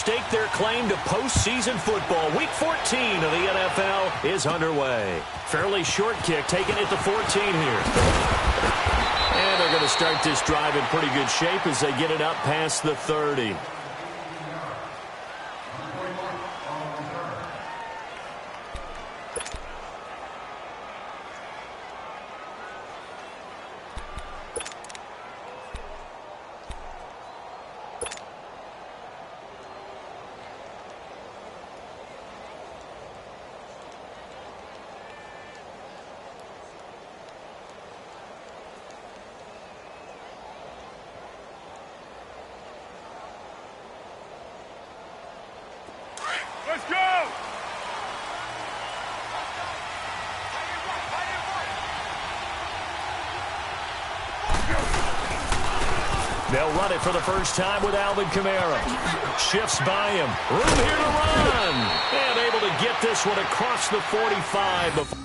stake their claim to postseason football. Week 14 of the NFL is underway. Fairly short kick taken at the 14 here. And they're going to start this drive in pretty good shape as they get it up past the 30. Let's go! They'll run it for the first time with Alvin Kamara. Shifts by him. Room here to run. And able to get this one across the 45.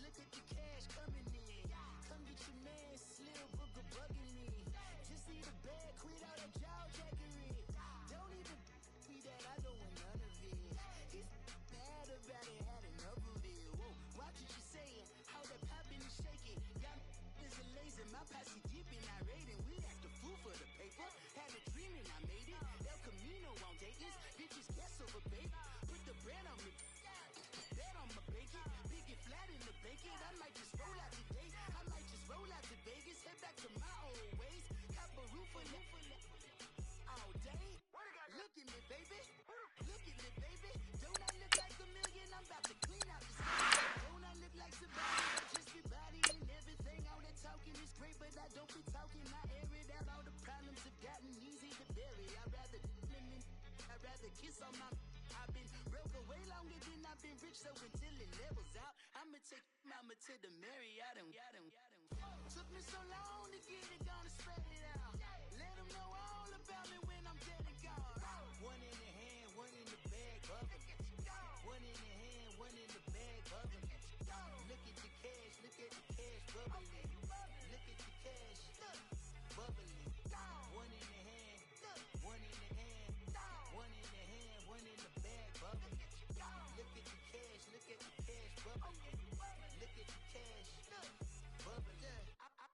Look at the cash coming in. Come get your man, Slim Booker bugging me. Just see the bag, quit all that jaw jackery. Don't even me that I don't want none of it. He's mad about it, had enough of it. Whoa, watch what you saying, how that poppin' and shaking. Y'all is a lazy, my posse deep and I raiding. We act a fool for the paper. Had a dream and I made it. El Camino won't take this. Bitches guess over baby. Put the brand on me. Bet on my bacon. Big it flat in the bacon. I might just roll out today. I might just roll out to Vegas. Head back to my old ways. Cop a roof for all day. Look at me, baby. Look at me, baby. Don't I look like a million? I'm about to clean out the city. Don't I look like somebody? I just be body and everything. All that talking is great, but I don't be talking. I air it out. All the problems have gotten easy to bury. I'd rather kiss on my. I've been broke way longer than I've been rich, so until it levels out, I'ma take mama to the Marriott and took me so long to get it, gonna spread it out. Let them know all about me when I'm dead and gone. One in the hand, one in the bag, bubbling. One in the hand, one in the bag, bubbling. Look at the cash, bubbling. Look at the cash, bubbling. One in the hand, one in the hand, one in the hand, one in the bag, bubbling. Look at the cash, bubbling. Look at the cash, bubbling.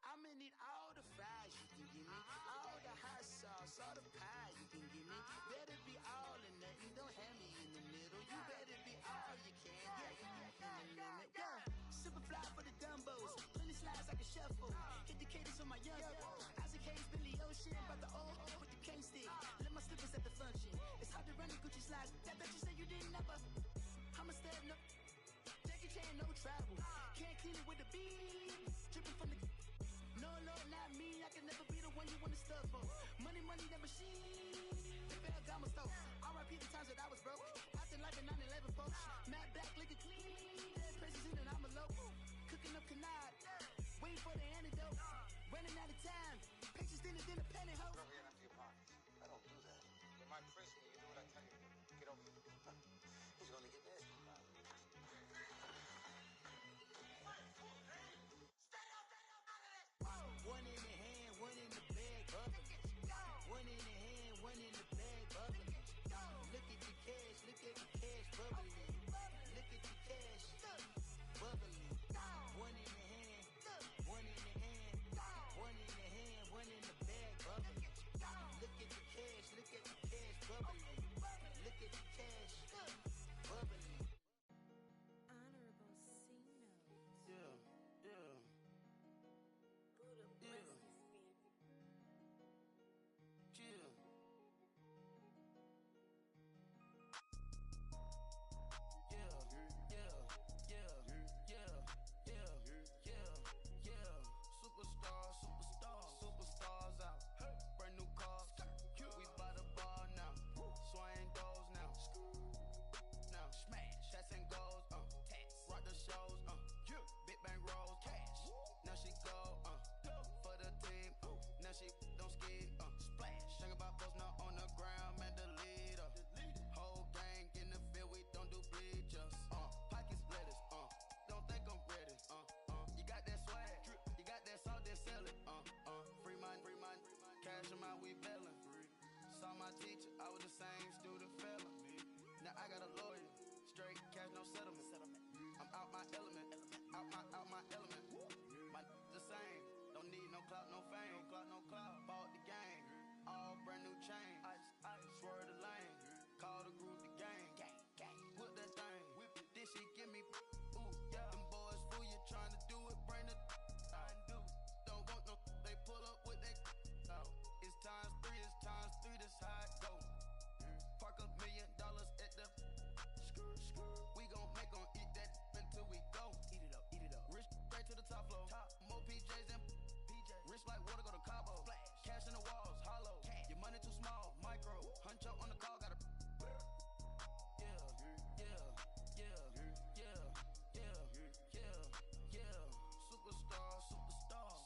I'ma need all the fries you can give me, all the hot sauce, all the pie you can give me. Better be all or nothing, don't have me in the middle. You better be all you can, yeah, in the limit, yeah. Super fly for the Dumbos, plenty slides like a shuffle. Hit the cadence on my young Isaac Hayes, Billy Ocean, about the old with the cane stick. Let my slippers at the function. It's hard to run the Gucci slides. That bet you say you didn't never. I'ma step no. Jackie Chan, no travel. Can't clean it with the beat. Dripping from the. No, Lord, not me. I can never be the one you want to stuff for. Money, that machine. They fell down my stove. R.I.P. the times that I was broke. Acting like a 9/11 folks. Mad back, looking clean. Dead presses in an envelope. Cooking up canard. Waiting for the antidote. Running out of time. Pictures thinner than a pantyhose. Rub your hand into your pocket. I don't do that. You might press me. You do what I tell you. Get over here. He's gonna get nasty. One in the hand, one in the bag, bubbling. One in the hand, one in the bag, bubbling. Look at the cash, bubbling. Look at the cash, bubbling. One in the hand, one in the hand, Question my we bailing. Saw my teacher, I was the same student failing. Now I got a lawyer, straight cash, no settlement. I'm out my element, out my element. My the same, don't need no clout, no fame. No clout, bought the game, all brand new chain. I swerve the lane, call the group the game. Whip that thing, whip it, this shit give me. Ooh, yeah, them boys fool you trying to do it, bring the. I do, don't want no. They pull up with that. It's times three, this how it go. Park $1 million at the. We gon' make 'em eat that until we go. Eat it up. Rich straight to the top floor. More PJs than PJ. Rich like water, go to Cabo. Flash. Cash in the walls, hollow. Cash. Your money too small, micro. Huncho on the call, gotta.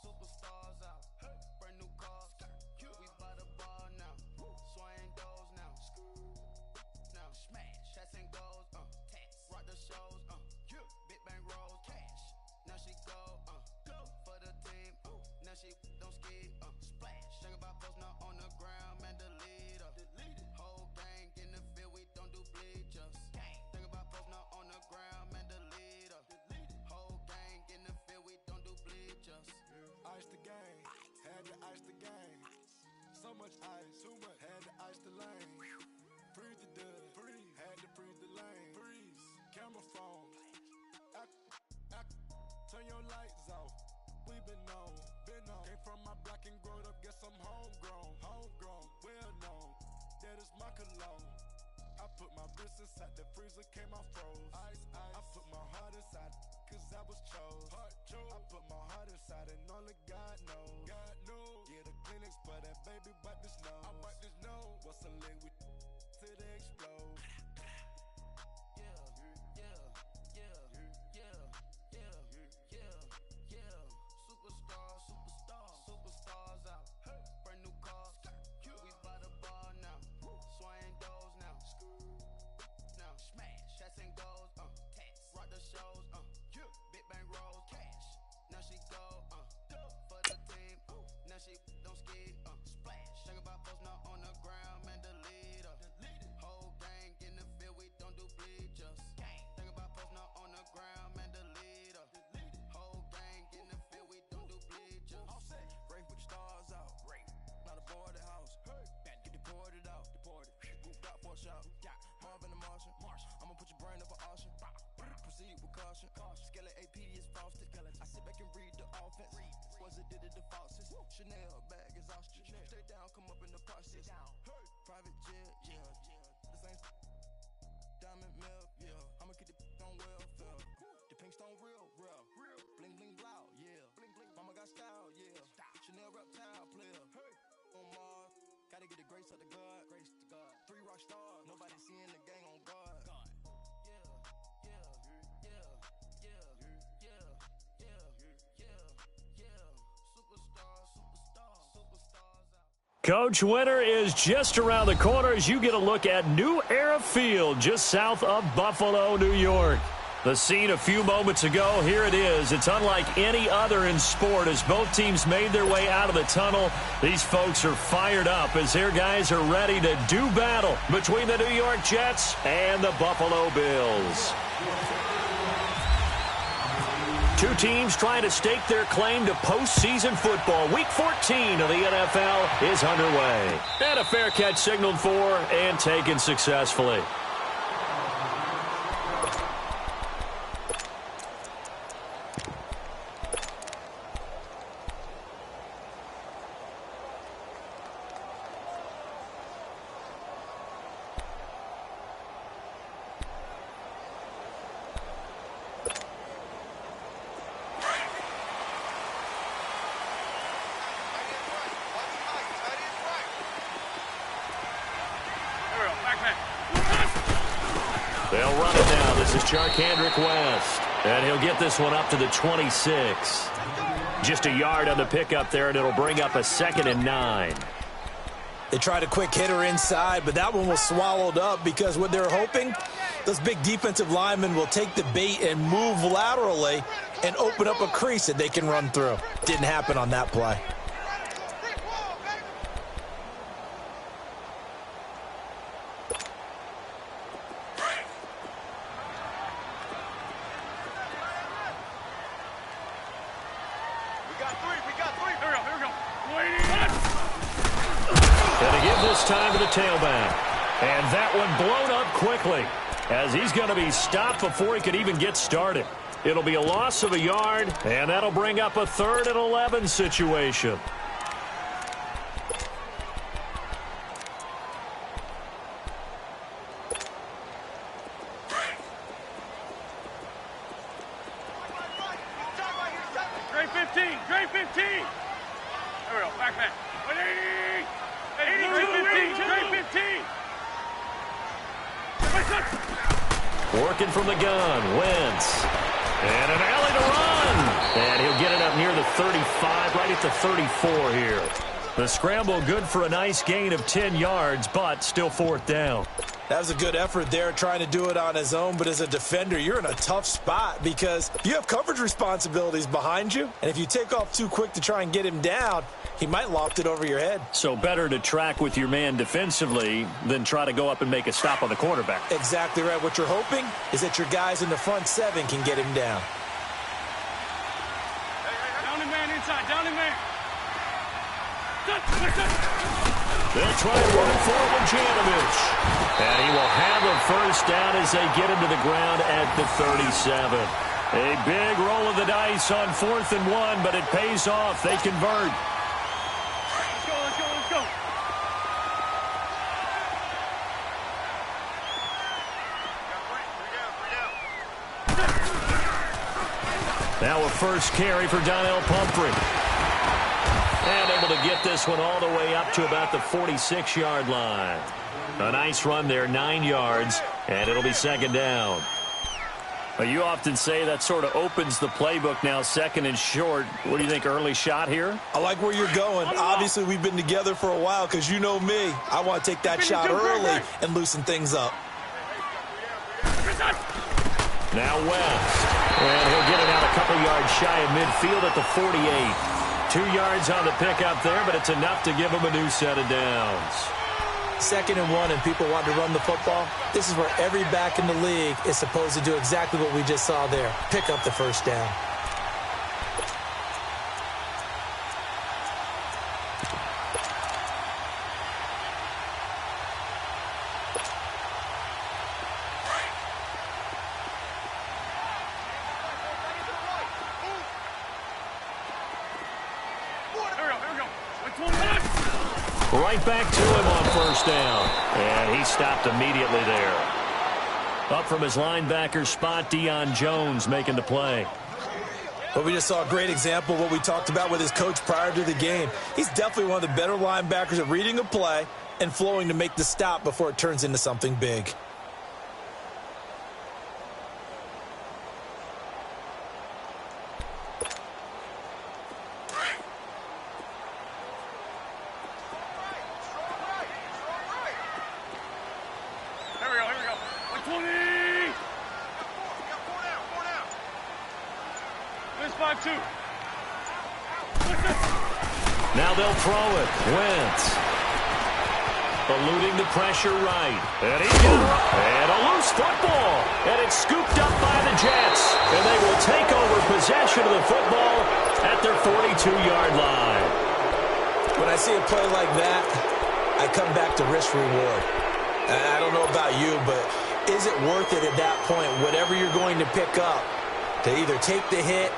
Superstars out. Brand new cars. We by the bar now. Swing doors now. Now smash. Cats and goals. Rock the shows. Big bang rolls. Cash. Now she go. For the team. Now she don't ski. Splash. Think about post now on the ground. Man, delete her. Whole gang in the field. We don't do bleachers. Think about post now on the ground. Man, delete her. Whole gang in the field. We don't do bleachers. Ice the game, had to ice the game. So much ice, too much, had to ice the lane. Freeze the dud, freeze, had to freeze the lane. Freeze, camera phone. Turn your lights off. We been on. Came from my block and growed up, guess I'm homegrown, well known. That is my cologne. I put my wrist inside the freezer, came out froze. Ice. I put my heart inside, cause I was chose. I put my heart inside and only God knows. Yeah, the clinics, but that baby wipe this nose. I wipe this nose. What's a link with till they explode? Superstars out. Brand new cars. We by the bar now. Swing doors now. Now smash. Cats and goals. Rock the shows. Big bang rolls. Cash. Now she go. For the team. Now she don't ski. Splash. Think about post now on the ground. Man, delete her. Whole gang in the field. We don't do bleachers. Think about post now on the ground. Man, delete her. Whole gang in the field. We don't do bleachers. Rain put the stars out. Not a board the house. Get deported out. Moved out for a shot. Marvin the Martian. I'ma put your brain up for auction. Proceed with caution. Skeleton AP is frosted. I sit back and read the offense. Was it did it the faucets? Chanel bag is ostrich. Stay down, come up in the process. Private jet, yeah. The same diamond milk, yeah. I'ma get the on welfare. The pink stone real. Bling bling blow, yeah. Mama got style, yeah. Chanel reptile player. On Mars, gotta get the grace of the God. 3 rock stars, nobody seeing the gang on guard. Coach, winter is just around the corner as you get a look at New Era Field just south of Buffalo, New York. The scene a few moments ago, here it is. It's unlike any other in sport as both teams made their way out of the tunnel. These folks are fired up as their guys are ready to do battle between the New York Jets and the Buffalo Bills. Two teams trying to stake their claim to postseason football. Week 14 of the NFL is underway. And a fair catch signaled for and taken successfully. They'll run it now. This is Charkandrick West. And he'll get this one up to the 26. Just a yard on the pickup there, and it'll bring up a 2nd and 9. They tried a quick hitter inside, but that one was swallowed up because what they're hoping, those big defensive linemen will take the bait and move laterally and open up a crease that they can run through. Didn't happen on that play. We got three. Here we go. Waiting. Going to give this time to the tailback. And that one blown up quickly as he's going to be stopped before he could even get started. It'll be a loss of a yard, and that'll bring up a 3rd and 11 situation. Grade 15. Grade 15. There we go. Back. 180. 80. Grade 15. Grade 15. Working from the gun, Wentz. And an alley to run. And he'll get it up near the 35, right at the 34 here. The scramble good for a nice gain of 10 yards, but still 4th down. That was a good effort there, trying to do it on his own. But as a defender, you're in a tough spot because you have coverage responsibilities behind you. And if you take off too quick to try and get him down, he might loft it over your head. So better to track with your man defensively than try to go up and make a stop on the quarterback. Exactly right. What you're hoping is that your guys in the front 7 can get him down. Down the man inside. Down the man. They'll try to run it forward with Janovich. And he will have a 1st down as they get him to the ground at the 37. A big roll of the dice on 4th and 1, but it pays off. They convert. Let's go. Now a 1st carry for Donnell Pumphrey. And able to get this one all the way up to about the 46-yard line. A nice run there, 9 yards, and it'll be 2nd down. Well, you often say that sort of opens the playbook now, 2nd and short. What do you think, early shot here? I like where you're going. Obviously, we've been together for a while because you know me. I want to take that shot early and loosen things up. Now West. And he'll get it out a couple yards shy of midfield at the 48. 2 yards on the pickup there, but it's enough to give him a new set of downs. 2nd and 1 and people want to run the football. This is where every back in the league is supposed to do exactly what we just saw there. Pick up the 1st down. Right back to him on 1st down. And he stopped immediately there. Up from his linebacker spot, Deion Jones making the play. But we just saw a great example of what we talked about with his coach prior to the game. He's definitely one of the better linebackers at reading a play and flowing to make the stop before it turns into something big. Now they'll throw it. Wentz. Eluding the pressure right. And he and a loose football. And it's scooped up by the Jets. And they will take over possession of the football at their 42-yard line. When I see a play like that, I come back to risk reward. I don't know about you, but is it worth it at that point, whatever you're going to pick up, to either take the hit,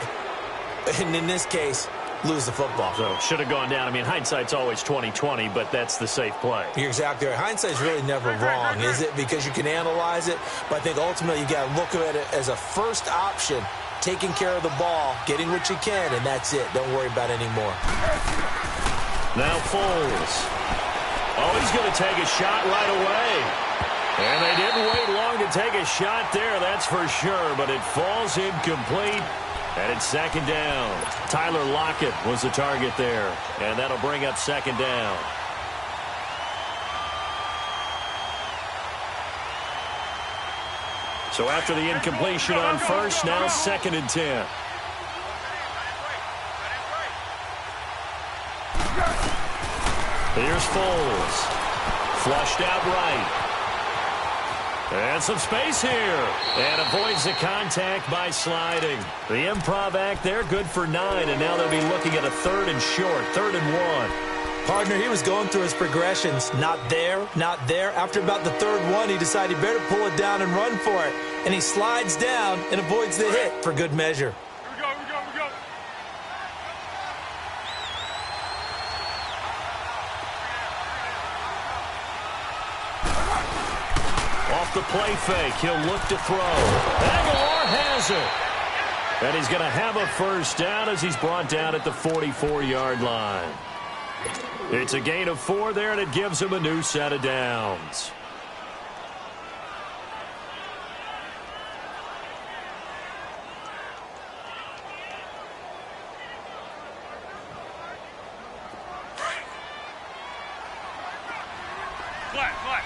and in this case, lose the football? So should have gone down. I mean, hindsight's always 20/20, but that's the safe play. You're exactly right. Hindsight's really never wrong, is it? Because you can analyze it, but I think ultimately you got to look at it as a first option, taking care of the ball, getting what you can, and that's it. Don't worry about any more. Now Foles. Oh, he's going to take a shot right away. And they didn't wait long to take a shot there, that's for sure, but it falls incomplete. And it's 2nd down. Tyler Lockett was the target there. And that'll bring up 2nd down. So after the incompletion on first, now 2nd and 10. Here's Foles. Flushed out right. And some space here. And avoids the contact by sliding. The improv act there, good for 9. And now they'll be looking at a 3rd and short, 3rd and 1. Partner, he was going through his progressions. Not there, not there. After about the 3rd one, he decided he better pull it down and run for it. And he slides down and avoids the hit for good measure. Here we go, here we go, here we go. Off the play fake, he'll look to throw. Aguilar has it. And he's going to have a first down as he's brought down at the 44-yard line. It's a gain of 4 there, and it gives him a new set of downs. Flat, flat.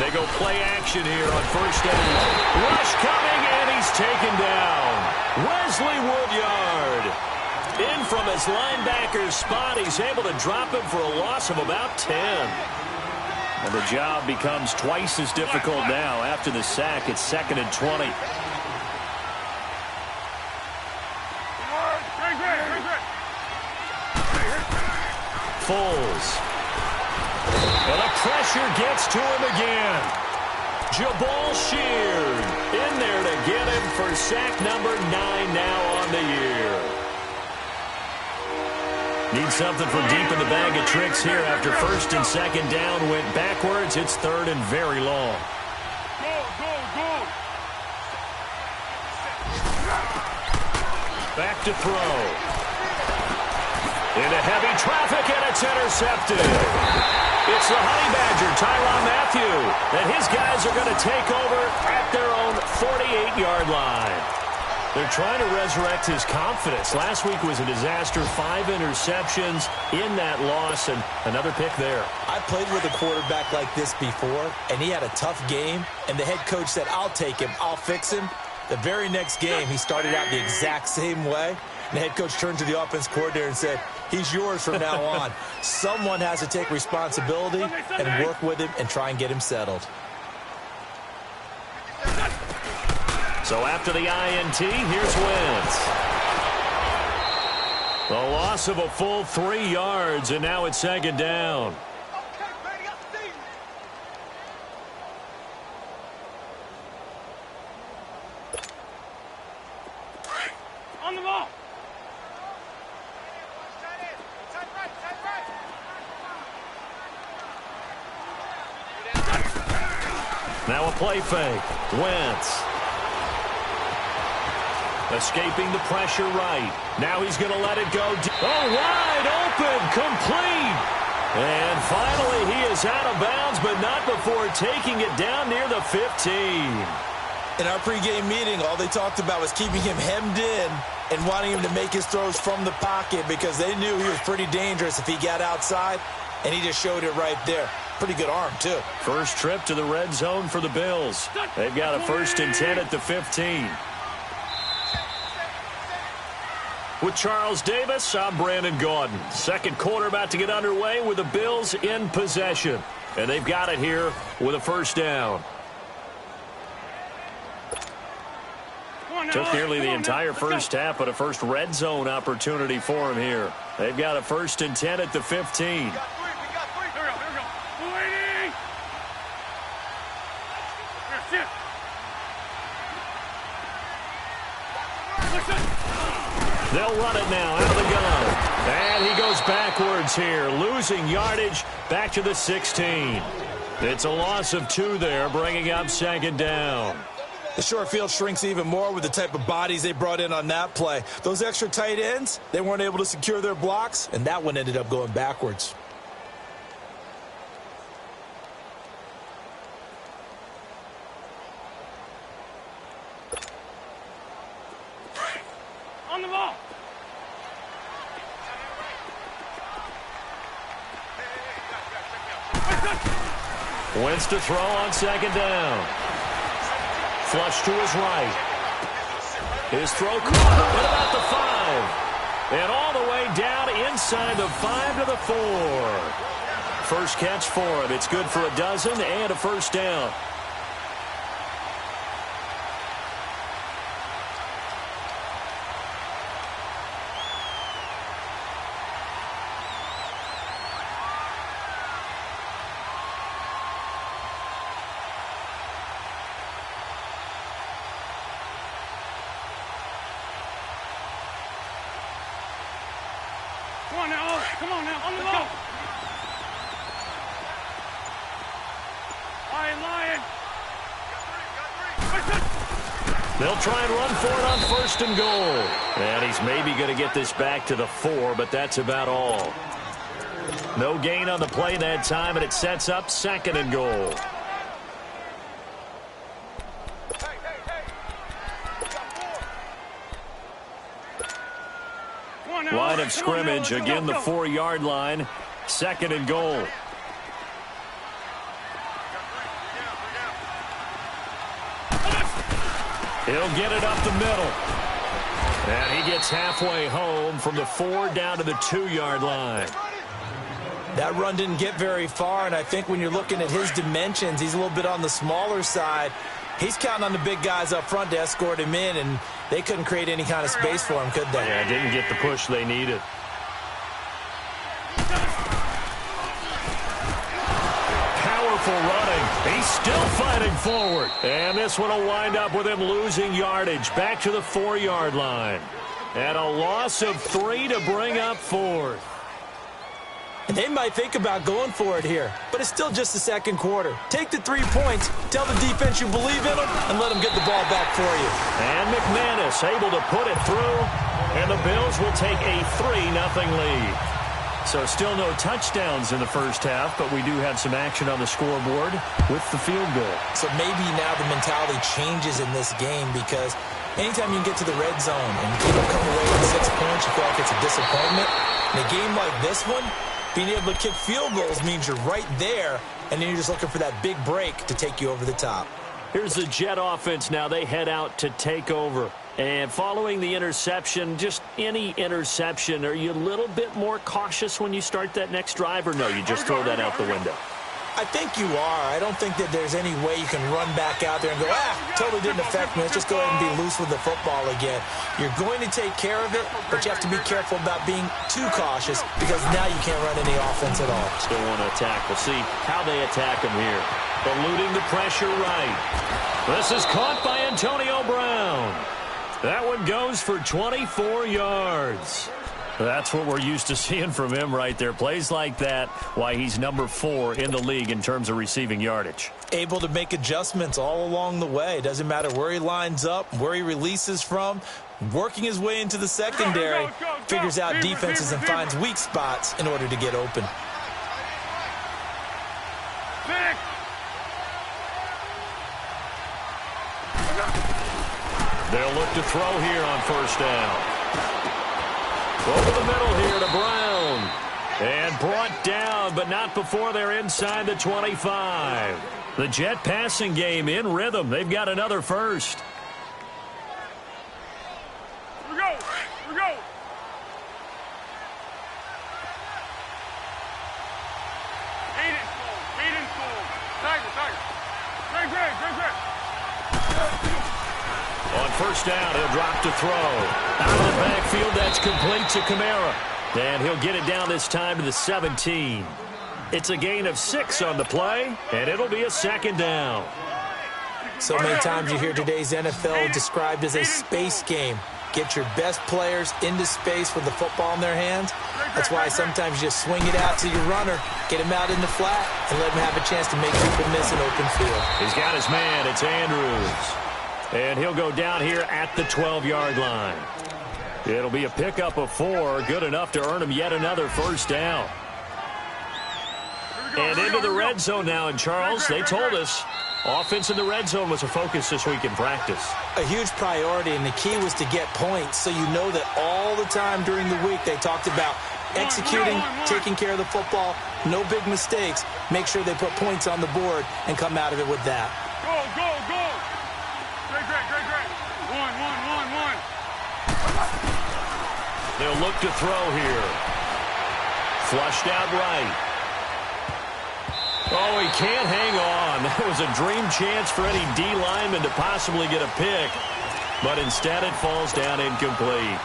They go play action here on 1st down. Rush coming, and he's taken down. Wesley Woodyard. In from his linebacker's spot. He's able to drop him for a loss of about 10. And the job becomes twice as difficult now. After the sack, it's 2nd and 20. Foles. And the pressure gets to him again. Jabal Sheard in there to get him for sack number 9 now on the year. Need something from deep in the bag of tricks here after 1st and 2nd down went backwards. It's 3rd and very long. Go, go, go. Back to throw. Into heavy traffic, and it's intercepted. It's the Honey Badger, Tyrann Mathieu, and his guys are going to take over at their own 48-yard line. They're trying to resurrect his confidence. Last week was a disaster, 5 interceptions in that loss, and another pick there. I played with a quarterback like this before, and he had a tough game, and the head coach said, I'll take him, I'll fix him. The very next game, he started out the exact same way. And the head coach turned to the offense coordinator and said, he's yours from now on. Someone has to take responsibility and work with him and try and get him settled. So after the INT, here's Wentz. A loss of a full 3 yards, and now it's 2nd down. On the ball. Now a play fake. Wentz. Escaping the pressure right. Now he's going to let it go. Oh, wide open. Complete. And finally he is out of bounds, but not before taking it down near the 15. In our pregame meeting, all they talked about was keeping him hemmed in and wanting him to make his throws from the pocket because they knew he was pretty dangerous if he got outside, and he just showed it right there. Pretty good arm, too. First trip to the red zone for the Bills. They've got a 1st and 10 at the 15. With Charles Davis, I'm Brandon Gaudin. Second quarter about to get underway with the Bills in possession. And they've got it here with a 1st down. Took nearly the entire first half, but a first red zone opportunity for him here. They've got a 1st and 10 at the 15. We got 3. Here we go. Waiting. Here, sit. They'll run it now out of the gun. And he goes backwards here, losing yardage back to the 16. It's a loss of 2 there, bringing up 2nd down. The short field shrinks even more with the type of bodies they brought in on that play. Those extra tight ends, they weren't able to secure their blocks, and that one ended up going backwards. On the ball. Wentz to throw on 2nd down. Flush to his right. His throw caught at about the 5. And all the way down inside the 5 to the 4. First catch for him. It's good for a dozen and a first down. Come on now. Come on now. On the go. Lion. They'll try and run for it on 1st and goal. And he's maybe going to get this back to the 4, but that's about all. No gain on the play that time, and it sets up 2nd and goal. Line of scrimmage, again the 4-yard line. 2nd and goal. He'll get it up the middle. And he gets halfway home from the 4 down to the 2-yard line. That run didn't get very far, and I think when you're looking at his dimensions, he's a little bit on the smaller side. He's counting on the big guys up front to escort him in, and they couldn't create any kind of space for him, could they? Yeah, didn't get the push they needed. Powerful running. He's still fighting forward. And this one will wind up with him losing yardage back to the 4-yard line. And a loss of 3 to bring up 4th. And they might think about going for it here, but it's still just the 2nd quarter. Take the 3 points, tell the defense you believe in them, and let them get the ball back for you. And McManus able to put it through, and the Bills will take a 3-0 lead. So still no touchdowns in the first half, but we do have some action on the scoreboard with the field goal. So maybe now the mentality changes in this game, because anytime you can get to the red zone and you don't come away with 6 points, you feel like it's a disappointment. In a game like this one, being able to kick field goals means you're right there, and then you're just looking for that big break to take you over the top. Here's the Jet offense now. They head out to take over. And following the interception, just any interception, are you a little bit more cautious when you start that next drive, or no, you just throw that out the window? I think you are. I don't think that there's any way you can run back out there and go, totally didn't affect me. Let's just go ahead and be loose with the football again. You're going to take care of it, but you have to be careful about being too cautious, because now you can't run any offense at all. Still want to attack. We'll see how they attack him here. Eluding the pressure right. This is caught by Antonio Brown. That one goes for 24 yards. That's what we're used to seeing from him right there. Plays like that, why he's number 4 in the league in terms of receiving yardage. Able to make adjustments all along the way. Doesn't matter where he lines up, where he releases from. Working his way into the secondary, figures out defenses and finds weak spots in order to get open. They'll look to throw here on 1st down. Over the middle here to Brown. And brought down, but not before they're inside the 25. The Jet passing game in rhythm. They've got another first. Here we go. Here we go. Hayden full. Tiger. Greg. On 1st down, he'll drop to throw. Out of the backfield, that's complete to Kamara. And he'll get it down this time to the 17. It's a gain of 6 on the play, and it'll be a 2nd down. So many times you hear today's NFL described as a space game. Get your best players into space with the football in their hands. That's why sometimes you just swing it out to your runner, get him out in the flat, and let him have a chance to make people miss an open field. He's got his man. It's Andrews. And he'll go down here at the 12-yard line. It'll be a pickup of 4, good enough to earn him yet another 1st down. And into the red zone now, and Charles, they told us offense in the red zone was a focus this week in practice. A huge priority, and the key was to get points, so you know that all the time during the week they talked about executing, taking care of the football, no big mistakes, make sure they put points on the board and come out of it with that. Go. Great. 1. They'll look to throw here. Flushed out right. Oh, he can't hang on. That was a dream chance for any D lineman to possibly get a pick. But instead it falls down incomplete.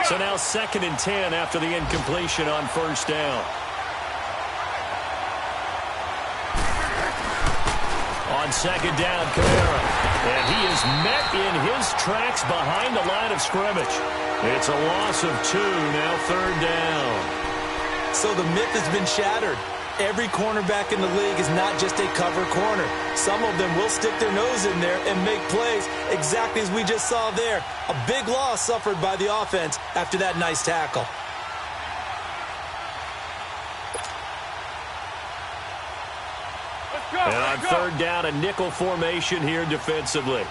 So now 2nd and 10 after the incompletion on first down. On 2nd down, Kamara. And he is met in his tracks behind the line of scrimmage. It's a loss of 2, now 3rd down. So the myth has been shattered. Every cornerback in the league is not just a cover corner. Some of them will stick their nose in there and make plays exactly as we just saw there. A big loss suffered by the offense after that nice tackle. And on 3rd down, a nickel formation here defensively.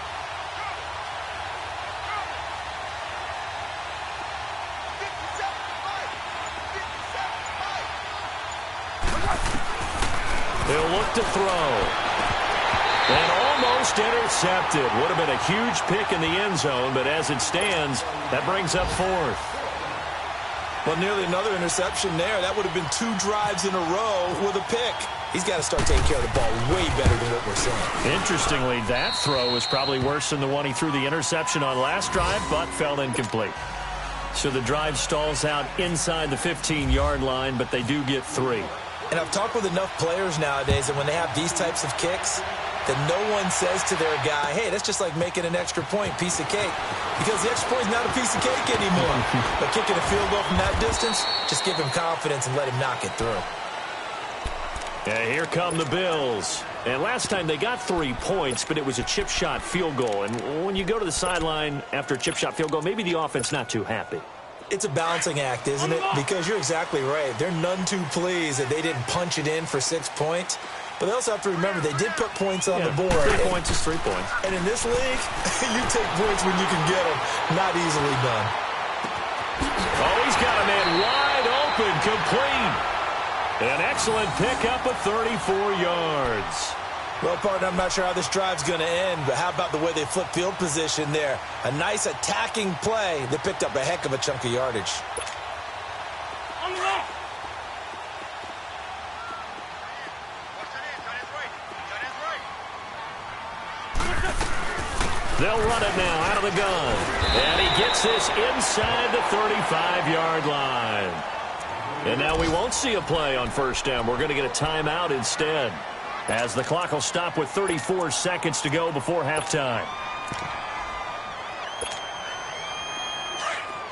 They'll look to throw. And almost intercepted. Would have been a huge pick in the end zone, but as it stands, that brings up 4th. Well, nearly another interception there. That would have been 2 drives in a row with a pick. He's got to start taking care of the ball way better than what we're seeing. Interestingly, that throw was probably worse than the one he threw the interception on last drive, but fell incomplete. So the drive stalls out inside the 15-yard line, but they do get 3. And I've talked with enough players nowadays that when they have these types of kicks, that no one says to their guy, hey, that's just like making an extra point, piece of cake. Because the extra point is not a piece of cake anymore. But kicking a field goal from that distance, just give him confidence and let him knock it through. And here come the Bills. And last time they got 3 points, but it was a chip shot field goal. And when you go to the sideline after a chip shot field goal, maybe the offense not too happy. It's a balancing act, isn't it? Because you're exactly right. They're none too pleased that they didn't punch it in for 6 points. But they also have to remember they did put points on the board. 3 points is 3 points. And in this league, you take points when you can get them. Not easily done. Oh, he's got a man wide open, complete. An excellent pickup of 34 yards. Well, partner, I'm not sure how this drive's going to end, but how about the way they flip field position there? A nice attacking play. They picked up a heck of a chunk of yardage. On the ball. They'll run it now out of the gun. And he gets this inside the 35-yard line. And now we won't see a play on first down. We're going to get a timeout instead, as the clock will stop with 34 seconds to go before halftime.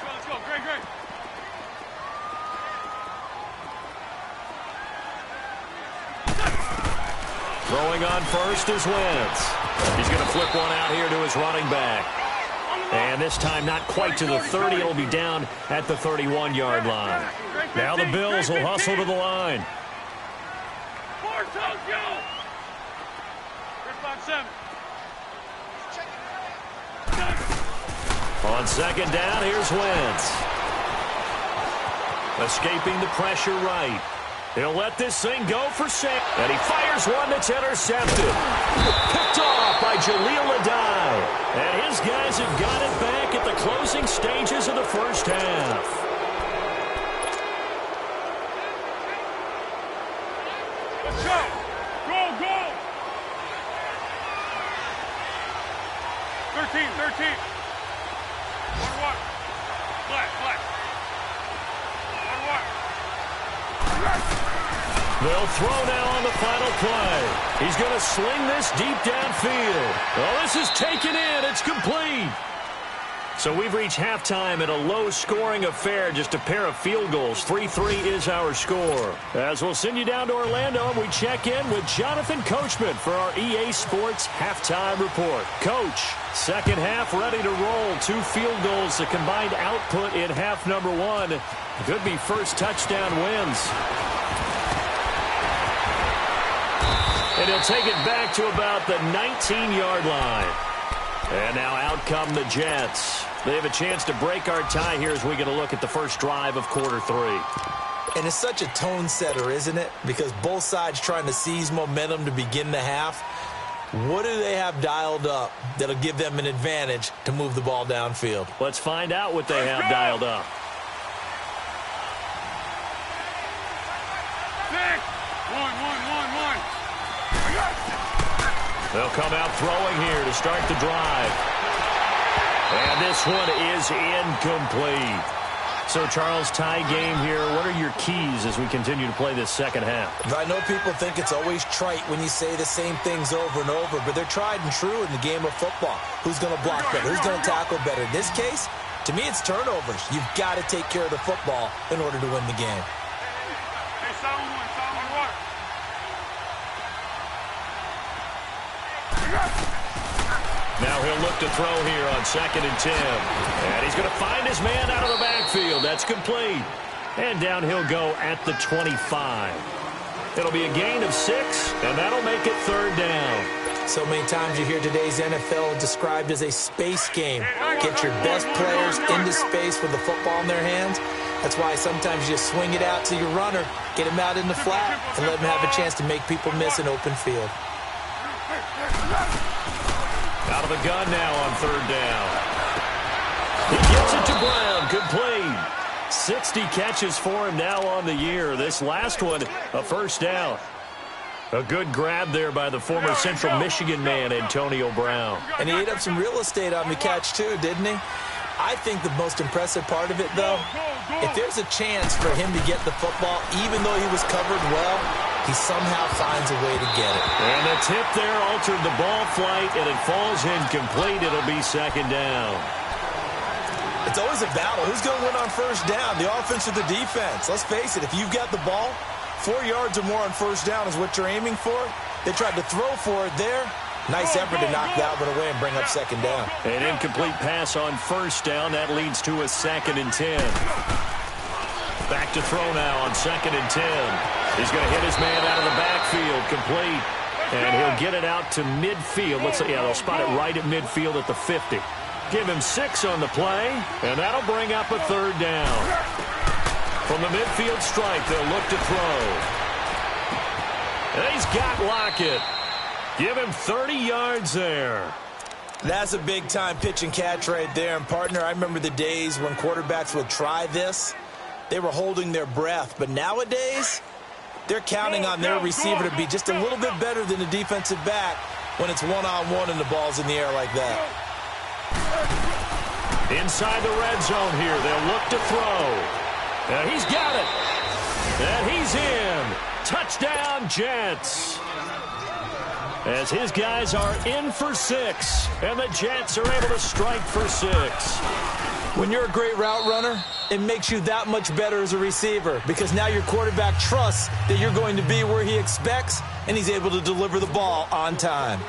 Let's go. Great, great. Throwing on first is Wentz. He's going to flip one out here to his running back. And this time not quite to the 30. It'll be down at the 31-yard line. Now the Bills will hustle to the line. 4 toes, go. Here's 5-7. On second down, here's Wentz. Escaping the pressure right. He'll let this thing go for 6. And he fires one that's intercepted. Picked off by Jaleel Adai. And his guys have got it back at the closing stages of the first half. Let's go. Go, go. 13. 1-1. Black. 1-1. They'll throw now on the final play. He's going to sling this deep downfield. Oh, this is taken in. It's complete. So we've reached halftime at a low-scoring affair, just a pair of field goals. 3-3 is our score. As we'll send you down to Orlando, and we check in with Jonathan Coachman for our EA Sports Halftime Report. Coach, second half ready to roll. 2 field goals, the combined output in half number 1. Could be first touchdown wins. And he'll take it back to about the 19-yard line. And now out come the Jets. They have a chance to break our tie here as we get a look at the first drive of quarter 3. And it's such a tone setter, isn't it? Because both sides trying to seize momentum to begin the half. What do they have dialed up that'll give them an advantage to move the ball downfield? Let's find out what they have dialed up. 6, 1, 1, 1, 1. They'll come out throwing here to start the drive. And this one is incomplete. So, Charles, tie game here. What are your keys as we continue to play this second half? I know people think it's always trite when you say the same things over and over, but they're tried and true in the game of football. Who's going to block better? Who's going to tackle better? In this case, to me, it's turnovers. You've got to take care of the football in order to win the game. Hey, solid one, Now he'll look to throw here on 2nd and 10. And he's going to find his man out of the backfield. That's complete. And down he'll go at the 25. It'll be a gain of 6, and that'll make it 3rd down. So many times you hear today's NFL described as a space game. Get your best players into space with the football in their hands. That's why sometimes you just swing it out to your runner, get him out in the flat, and let him have a chance to make people miss an open field. Out of the gun now on 3rd down. He gets it to Brown, complete. 60 catches for him now on the year. This last one, a 1st down. A good grab there by the former Central Michigan man, Antonio Brown. And he ate up some real estate on the catch too, didn't he? I think the most impressive part of it, though, if there's a chance for him to get the football, even though he was covered well, he somehow finds a way to get it. And the tip there altered the ball flight, and it falls incomplete. It'll be 2nd down. It's always a battle. Who's going to win on 1st down, the offense or the defense? Let's face it, if you've got the ball, 4 yards or more on 1st down is what you're aiming for. They tried to throw for it there. Nice effort to knock that one away and bring up 2nd down. An incomplete pass on 1st down. That leads to a 2nd and 10. Back to throw now on 2nd and 10. He's going to hit his man out of the backfield, complete. And he'll get it out to midfield. They'll spot it right at midfield at the 50. Give him 6 on the play, and that'll bring up a 3rd down. From the midfield stripe, they'll look to throw. And he's got Lockett. Give him 30 yards there. That's a big-time pitch and catch right there. And, partner, I remember the days when quarterbacks would try this. They were holding their breath. But nowadays, they're counting on their receiver to be just a little bit better than the defensive back when it's one-on-one and the ball's in the air like that. Inside the red zone here, they'll look to throw. And he's got it. And he's in. Touchdown, Jets. As his guys are in for 6, and the Jets are able to strike for 6. When you're a great route runner, it makes you that much better as a receiver because now your quarterback trusts that you're going to be where he expects, and he's able to deliver the ball on time.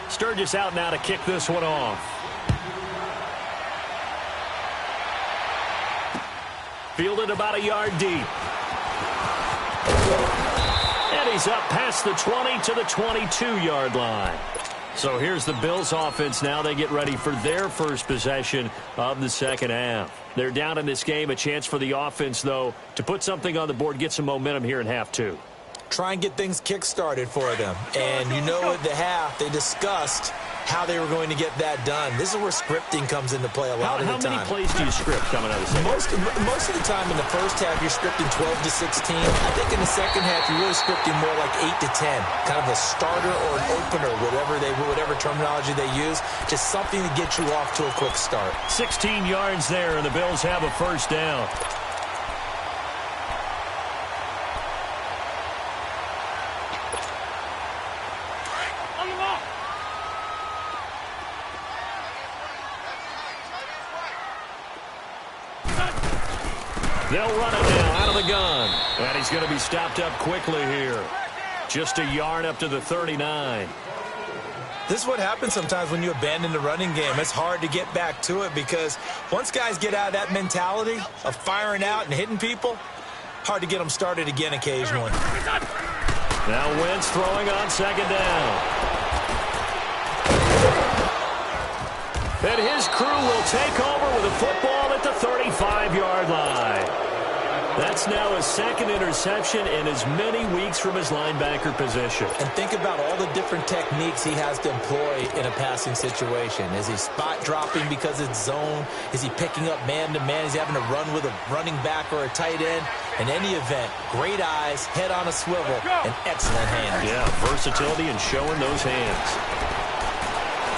Sturgis out now to kick this one off. Fielded about a yard deep. And he's up past the 20 to the 22-yard line. So here's the Bills offense now. They get ready for their first possession of the second half. They're down in this game. A chance for the offense, though, to put something on the board, get some momentum here in half 2. Try and get things kick-started for them. And you know at the half, they discussed how they were going to get that done. This is where scripting comes into play a lot of the time. How many plays do you script coming out of the second half? Most of the time in the first half, you're scripting 12 to 16. I think in the second half, you're really scripting more like 8 to 10. Kind of a starter or an opener, whatever terminology they use. Just something to get you off to a quick start. 16 yards there, and the Bills have a 1st down. They'll run it now out of the gun. And he's going to be stopped up quickly here. Just a yard up to the 39. This is what happens sometimes when you abandon the running game. It's hard to get back to it because once guys get out of that mentality of firing out and hitting people, hard to get them started again occasionally. Now Wentz throwing on 2nd down. And his crew will take over with a football at the 35-yard line. That's now his second interception in as many weeks from his linebacker position. And think about all the different techniques he has to employ in a passing situation. Is he spot dropping because it's zone? Is he picking up man-to-man? Is he having to run with a running back or a tight end? In any event, great eyes, head on a swivel, and excellent hands. Yeah, versatility and showing those hands.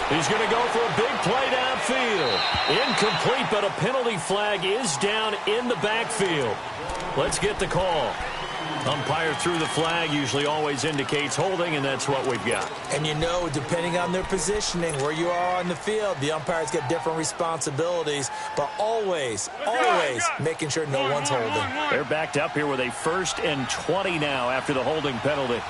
He's going to go for a big play downfield. Incomplete, but a penalty flag is down in the backfield. Let's get the call. Umpire threw the flag, usually always indicates holding, and that's what we've got. And you know, depending on their positioning, where you are on the field, the umpires get different responsibilities, but always making sure no one's holding. They're backed up here with a 1st and 20 now after the holding penalty.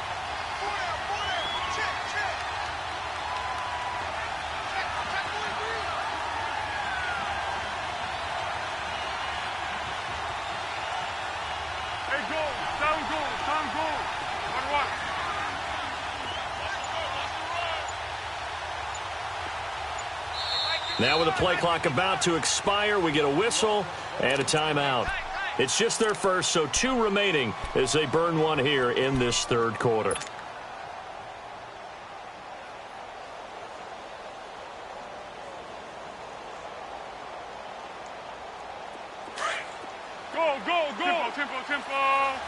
Now with the play clock about to expire, we get a whistle and a timeout. It's just their first, so 2 remaining as they burn one here in this 3rd quarter. Go, go, go! Tempo, tempo!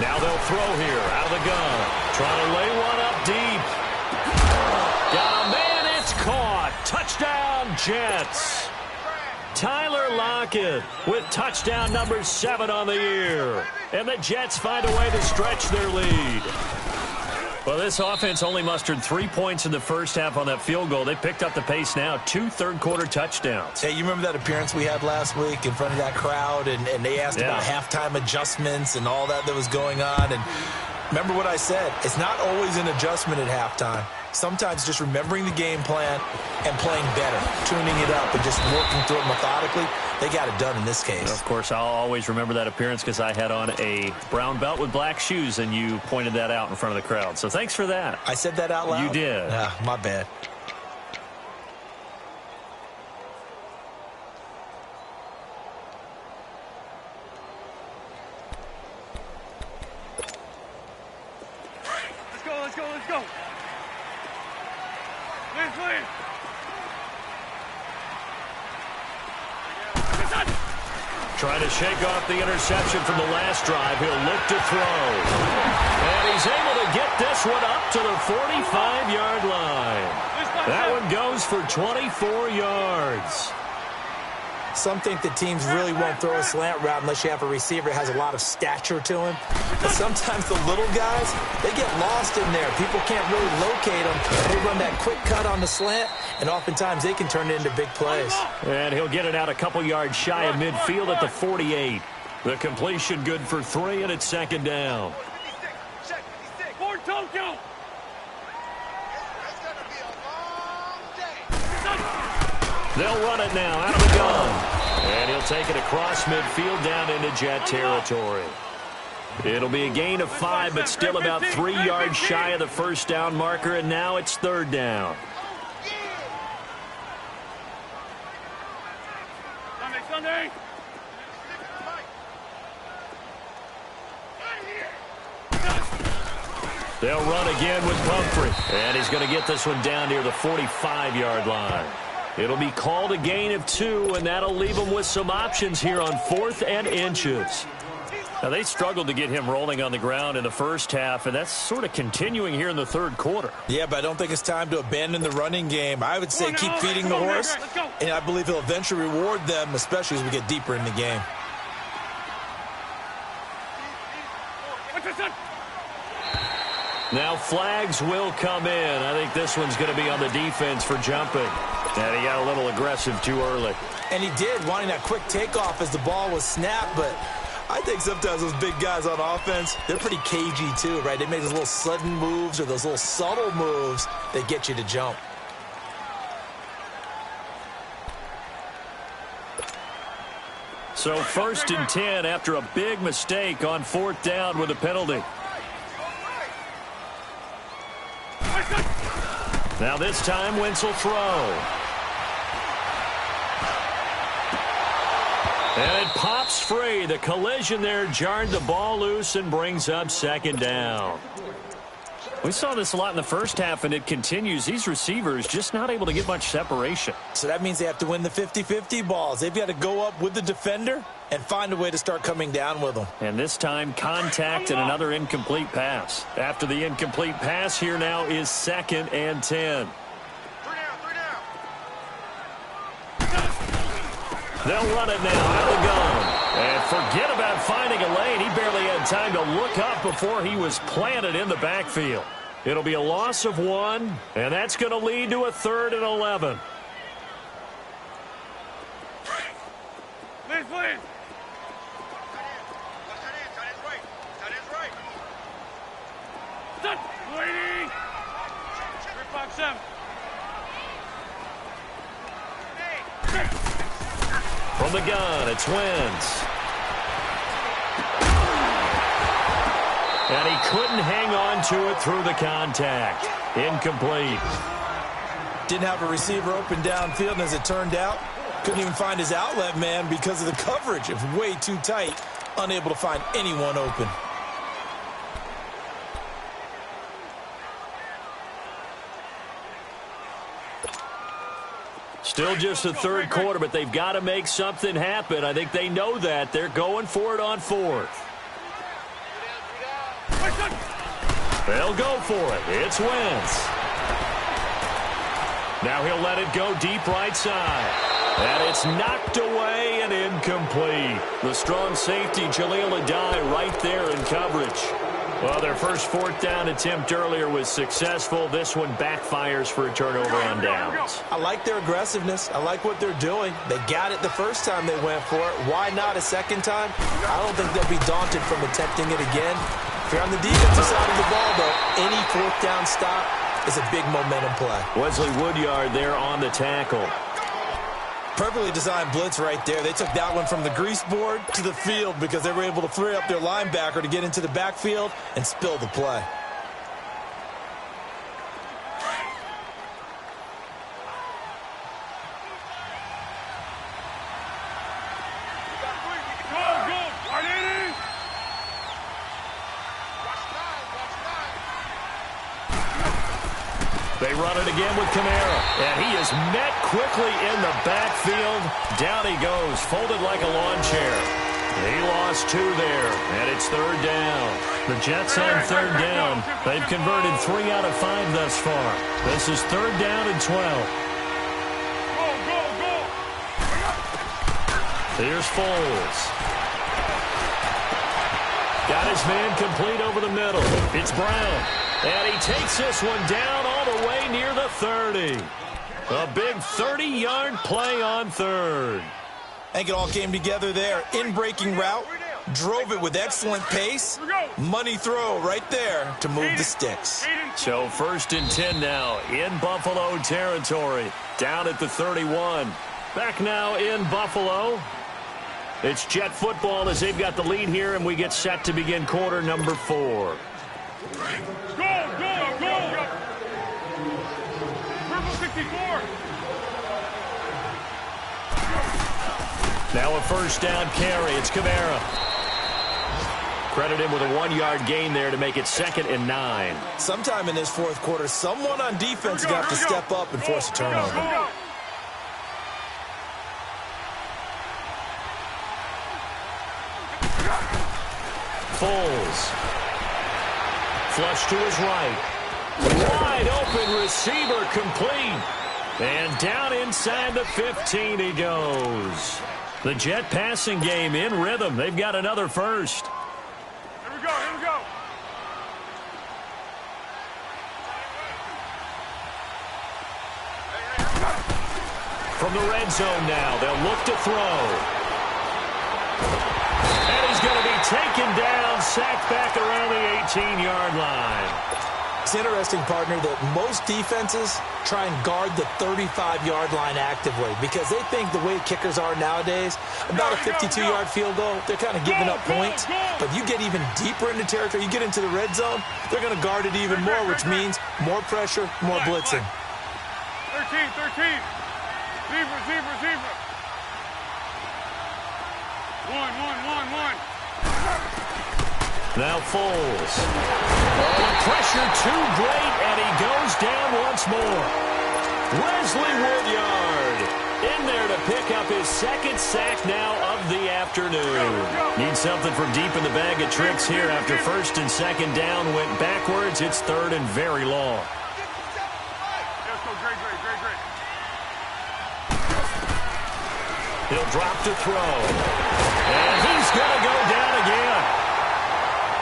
Now they'll throw here out of the gun. Trying to lay one up deep. Got a man, it's caught. Touchdown, Jets. Tyler Lockett with touchdown number 7 on the year. And the Jets find a way to stretch their lead. Well, this offense only mustered 3 points in the first half on that field goal. They picked up the pace now, 2 third-quarter touchdowns. Hey, you remember that appearance we had last week in front of that crowd, and they asked about halftime adjustments and all that was going on, and remember what I said, it's not always an adjustment at halftime. Sometimes just remembering the game plan and playing better, tuning it up and just working through it methodically. They got it done in this case. Of course, I'll always remember that appearance because I had on a brown belt with black shoes, and you pointed that out in front of the crowd. So thanks for that. I said that out loud? You did. My bad. Let's go, let's go, let's go! Please. Trying to shake off the interception from the last drive. He'll look to throw. And he's able to get this one up to the 45-yard line. That one goes for 24 yards. Some think that teams really won't throw a slant route unless you have a receiver that has a lot of stature to him. But sometimes the little guys, they get lost in there. People can't really locate them. They run that quick cut on the slant, and oftentimes they can turn it into big plays. And he'll get it out a couple yards shy of midfield at the 48. The completion good for 3, and it's 2nd down. For Tokyo! They'll run it now out of the gun. And he'll take it across midfield down into Jet territory. It'll be a gain of 5, but still about 3 yards shy of the first down marker, and now it's 3rd down. Sunday! They'll run again with Pumphrey. And he's going to get this one down near the 45-yard line. It'll be called a gain of 2, and that'll leave them with some options here on 4th and inches. Now, they struggled to get him rolling on the ground in the first half, and that's sort of continuing here in the 3rd quarter. Yeah, but I don't think it's time to abandon the running game. I would say keep feeding the horse, and I believe he'll eventually reward them, especially as we get deeper in the game. Now flags will come in. I think this one's going to be on the defense for jumping. And he got a little aggressive too early. And he did, wanting that quick takeoff as the ball was snapped, but I think sometimes those big guys on offense, they're pretty cagey too, right? They make those little sudden moves or those little subtle moves that get you to jump. So 1st and 10 after a big mistake on 4th down with a penalty. Now this time Wentz will throw. And it pops free. The collision there jarred the ball loose and brings up second down. We saw this a lot in the first half, and it continues. These receivers just not able to get much separation. So that means they have to win the 50-50 balls. They've got to go up with the defender and find a way to start coming down with them. And this time, contact and another incomplete pass. After the incomplete pass, here now is 2nd and 10. They'll run it now out of the gun. And forget about finding a lane. He barely had time to look up before he was planted in the backfield. It'll be a loss of 1, and that's going to lead to a 3rd and 11. Please, please. Waiting. 3-5-7. From the gun, it's Wentz. And he couldn't hang on to it through the contact. Incomplete. Didn't have a receiver open downfield, and as it turned out, couldn't even find his outlet man because of the coverage. It was way too tight, unable to find anyone open. Still just the 3rd quarter, but they've got to make something happen. I think they know that. They're going for it on 4th. They'll go for it. It's Wentz. Now he'll let it go deep right side. And it's knocked away and incomplete. The strong safety, Jaleel Adai, right there in coverage. Well, their first 4th down attempt earlier was successful. This one backfires for a turnover on downs. I like their aggressiveness. I like what they're doing. They got it the first time they went for it. Why not a second time? I don't think they'll be daunted from attempting it again. If you're on the defensive side of the ball, though, any 4th down stop is a big momentum play. Wesley Woodyard there on the tackle. Perfectly designed blitz right there. They took that one from the grease board to the field because they were able to free up their linebacker to get into the backfield and spill the play. They run it again with Kamara, and he is met quickly in the backfield. Down he goes, folded like a lawn chair. He lost 2 there, and it's 3rd down. The Jets on 3rd down. They've converted 3 out of 5 thus far. This is 3rd down and 12. Go. Here's Foles. Got his man complete over the middle. It's Brown. And he takes this one down all the way near the 30. A big 30-yard play on 3rd. I think it all came together there. In-breaking route, drove it with excellent pace. Money throw right there to move the sticks. So 1st and 10 now in Buffalo territory. Down at the 31. Back now in Buffalo. It's Jet football as they've got the lead here, and we get set to begin quarter number 4. Go! Purple 64. Now a 1st down carry. It's Kamara. Credit him with a 1-yard gain there to make it 2nd and 9. Sometime in this 4th quarter, someone on defense got to step up and force a turnover. Foles. Flush to his right. Wide open receiver complete. And down inside the 15 he goes. The Jet passing game in rhythm. They've got another 1st. Here we go. From the red zone now, they'll look to throw. And he's going to be taken down, sacked back around the 18-yard line. It's interesting, partner, that most defenses try and guard the 35-yard line actively because they think the way kickers are nowadays, about a 52-yard field goal, they're kind of giving up points. But you get even deeper into territory, you get into the red zone, they're going to guard it even more, which means more pressure, more blitzing. 13. Receiver. One. Now Foles. The pressure too great, and he goes down once more. Wesley Woodyard in there to pick up his second sack now of the afternoon. Need something from deep in the bag of tricks here after first and second down went backwards. It's third and very long. Let's go, great. He'll drop to throw. And he's going to go down again.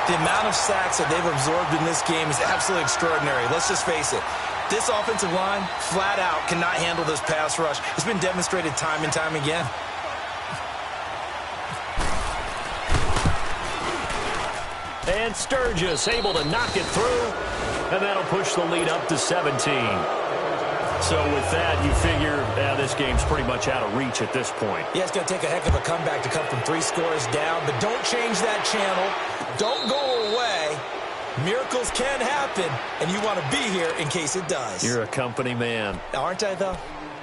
The amount of sacks that they've absorbed in this game is absolutely extraordinary. Let's just face it. This offensive line, flat out, cannot handle this pass rush. It's been demonstrated time and time again. And Sturgis able to knock it through. And that'll push the lead up to 17. So with that, you figure this game's pretty much out of reach at this point. Yeah, it's going to take a heck of a comeback to come from 3 scores down, but don't change that channel. Don't go away. Miracles can happen, and you want to be here in case it does. You're a company man. Aren't I, though?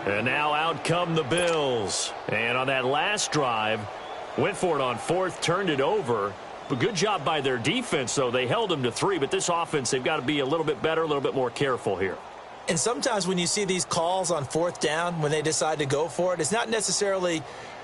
And now out come the Bills. And on that last drive, went for it on fourth, turned it over. But good job by their defense, though. They held them to 3, but this offense, they've got to be a little bit better, a little bit more careful here. And sometimes when you see these calls on fourth down, when they decide to go for it, it's not necessarily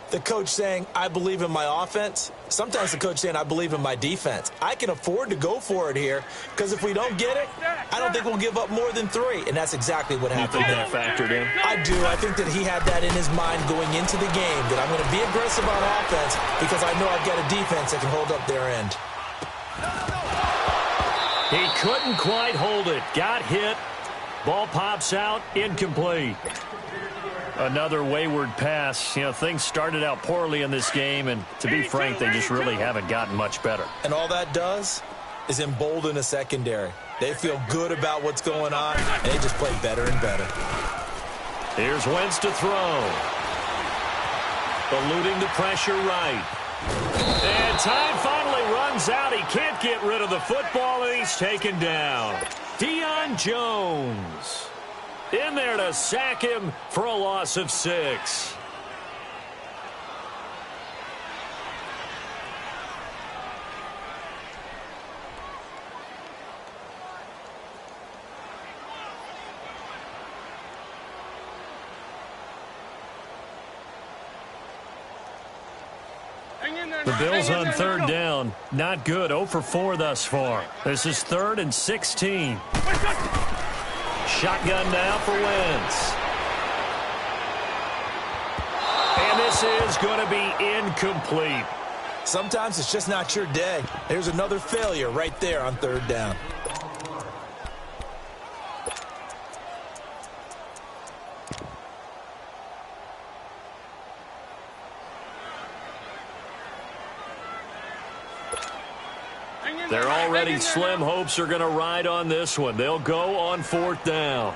the coach saying, I believe in my offense. Sometimes the coach saying, I believe in my defense. I can afford to go for it here because if we don't get it, I don't think we'll give up more than 3. And that's exactly what happened there. You think that factored in? I do. I think that he had that in his mind going into the game, that I'm going to be aggressive on offense because I know I've got a defense that can hold up their end. He couldn't quite hold it. Got hit. Ball pops out, incomplete. Another wayward pass. You know, things started out poorly in this game, and to be frank, they just really haven't gotten much better. And all that does is embolden a secondary. They feel good about what's going on, and they just play better and better. Here's Wentz to throw. Eluding the pressure right. And time finally runs out. He can't get rid of the football, and he's taken down. Deion Jones in there to sack him for a loss of 6. The Bills on third down. Not good. 0 for 4 thus far. This is 3rd and 16. Shotgun now for Wentz. And this is going to be incomplete. Sometimes it's just not your day. There's another failure right there on third down. They're already slim hopes are going to ride on this one. They'll go on 4th down.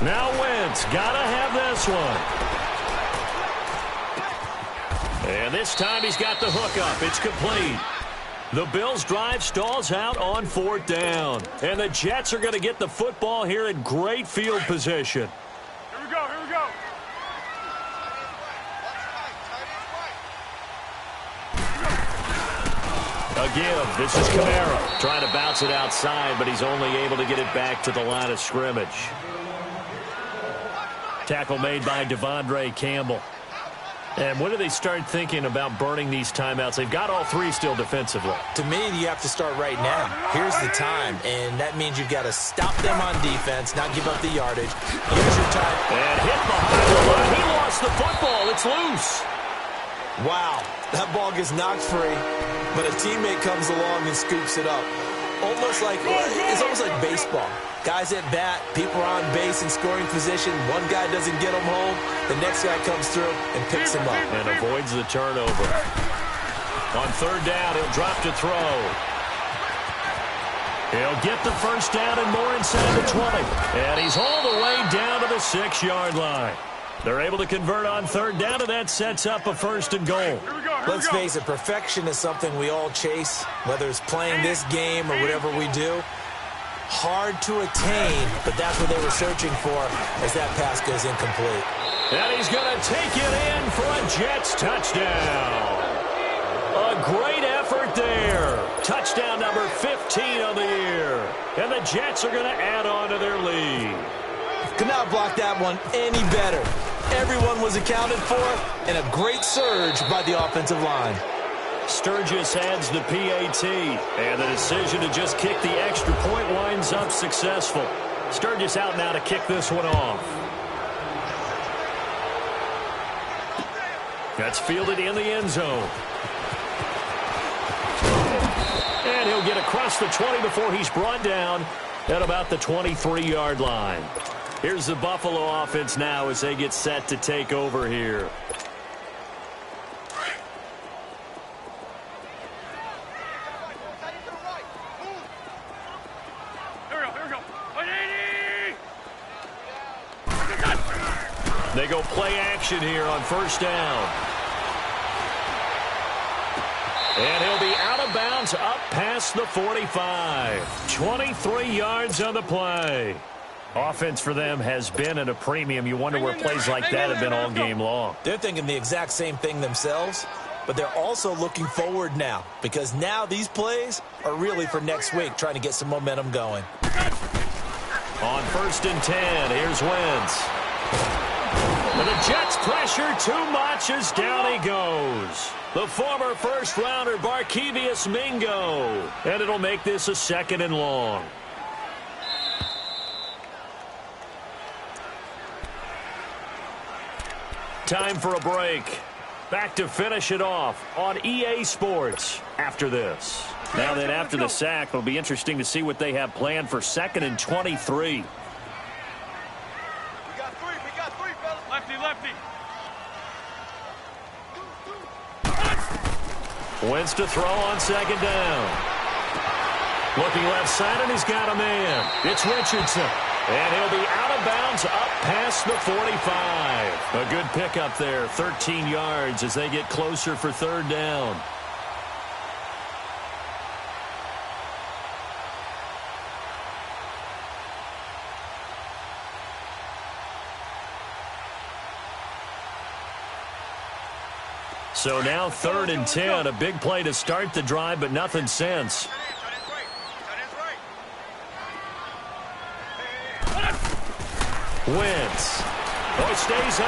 Now Wentz got to have this one. And this time he's got the hook up. It's complete. The Bills' drive stalls out on 4th down. And the Jets are going to get the football here in great field position. Here we go. A give. This is Kamara trying to bounce it outside, but he's only able to get it back to the line of scrimmage. Tackle made by Devondre Campbell. And when do they start thinking about burning these timeouts? They've got all 3 still defensively. To me, you have to start right now. Here's the time, and that means you've got to stop them on defense, not give up the yardage. Here's your time. And hit behind the line. He lost the football. It's loose. Wow, that ball gets knocked free, but a teammate comes along and scoops it up. It's almost like baseball. Guys at bat, people are on base in scoring position. One guy doesn't get him home. The next guy comes through and picks him up. And avoids the turnover. On 3rd down, he'll drop to throw. He'll get the first down and more inside the 20. And he's all the way down to the 6-yard line. They're able to convert on 3rd down, and that sets up a 1st and goal. Let's face it, perfection is something we all chase, whether it's playing this game or whatever we do. Hard to attain, but that's what they were searching for as that pass goes incomplete. And he's going to take it in for a Jets touchdown. A great effort there. Touchdown number 15 of the year. And the Jets are going to add on to their lead. Could not block that one any better. Everyone was accounted for, and a great surge by the offensive line. Sturgis adds the PAT, and the decision to just kick the extra point winds up successful. Sturgis out now to kick this one off. That's fielded in the end zone. And he'll get across the 20 before he's brought down at about the 23-yard line. Here's the Buffalo offense now as they get set to take over here. They go play action here on first down. And he'll be out of bounds up past the 45. 23 yards on the play. Offense for them has been at a premium. You wonder where plays like that have been all game long. They're thinking the exact same thing themselves, but they're also looking forward now because now these plays are really for next week, trying to get some momentum going. On first and 10, here's Wentz. And the Jets pressure too much as down he goes. The former first-rounder Barkevious Mingo. And it'll make this a second and long. Time for a break. Back to finish it off on EA Sports after this. Now then, after the sack, it'll be interesting to see what they have planned for second and 23. Lefty. Wentz to throw on second down. Looking left side, and he's got a man. It's Richardson. And he'll be out of bounds up past the 45. A good pickup there, 13 yards as they get closer for third down. So now third and 10, a big play to start the drive, but nothing since. Wentz. Oh, he stays on,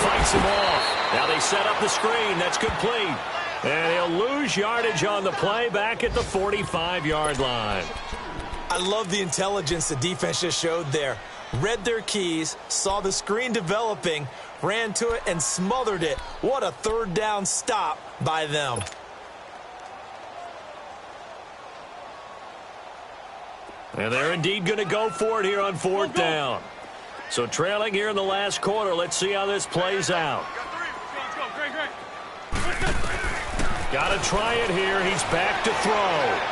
fights him off. Now they set up the screen. That's complete. And he'll lose yardage on the play back at the 45-yard line. I love the intelligence the defense just showed there. Read their keys, saw the screen developing, ran to it, and smothered it. What a third down stop by them. And they're indeed going to go for it here on fourth down. So trailing here in the last quarter, let's see how this plays out. Got to try it here. He's back to throw.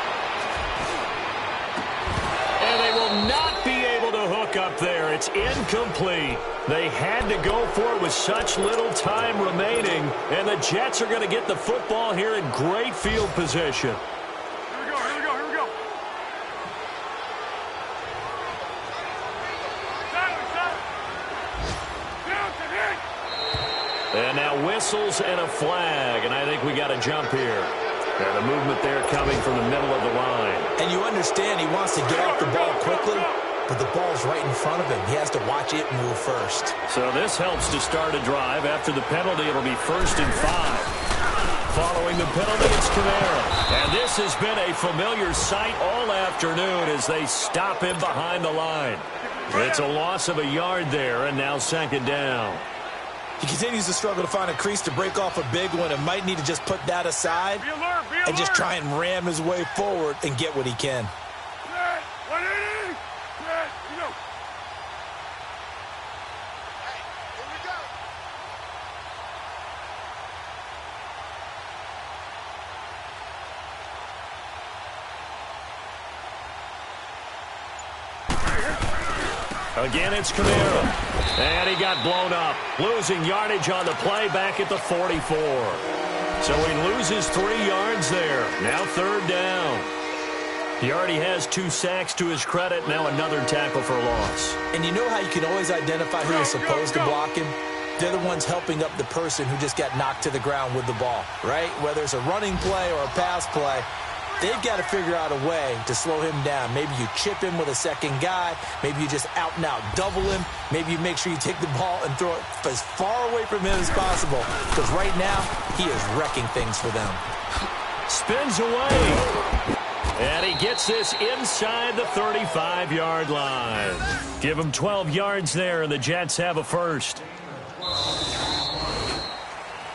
And they will not be able to hook up there. It's incomplete. They had to go for it with such little time remaining. And the Jets are going to get the football here in great field position. Here we go. And now whistles and a flag. And I think we got a jump here. And the movement there coming from the middle of the line. And you understand he wants to get off the ball quickly, but the ball's right in front of him. He has to watch it move first. So this helps to start a drive. After the penalty, it'll be 1st and 5. Following the penalty, it's Kamara. And this has been a familiar sight all afternoon as they stop him behind the line. It's a loss of a yard there, and now second down. He continues to struggle to find a crease to break off a big one and might need to just put that aside and just try and ram his way forward and get what he can. Again, it's Kamara. And he got blown up. Losing yardage on the play back at the 44. So he loses 3 yards there. Now third down. He already has 2 sacks to his credit. Now another tackle for loss. And you know how you can always identify who is supposed to block him? they're the ones helping up the person who just got knocked to the ground with the ball, right? Whether it's a running play or a pass play, they've got to figure out a way to slow him down. Maybe you chip him with a second guy. Maybe you just out-and-out double him. Maybe you make sure you take the ball and throw it as far away from him as possible. Because right now, he is wrecking things for them. Spins away. And he gets this inside the 35-yard line. Give him 12 yards there, and the Jets have a first.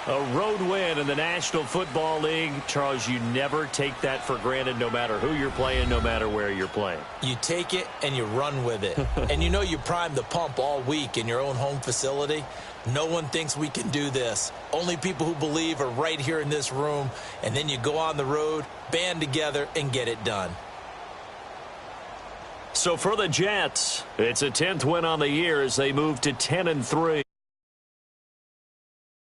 A road win in the National Football League. Charles, you never take that for granted no matter who you're playing, no matter where you're playing. You take it and you run with it. And you know you primed the pump all week in your own home facility. No one thinks we can do this. Only people who believe are right here in this room. And then you go on the road, band together, and get it done. So for the Jets, it's a 10th win on the year as they move to 10-3.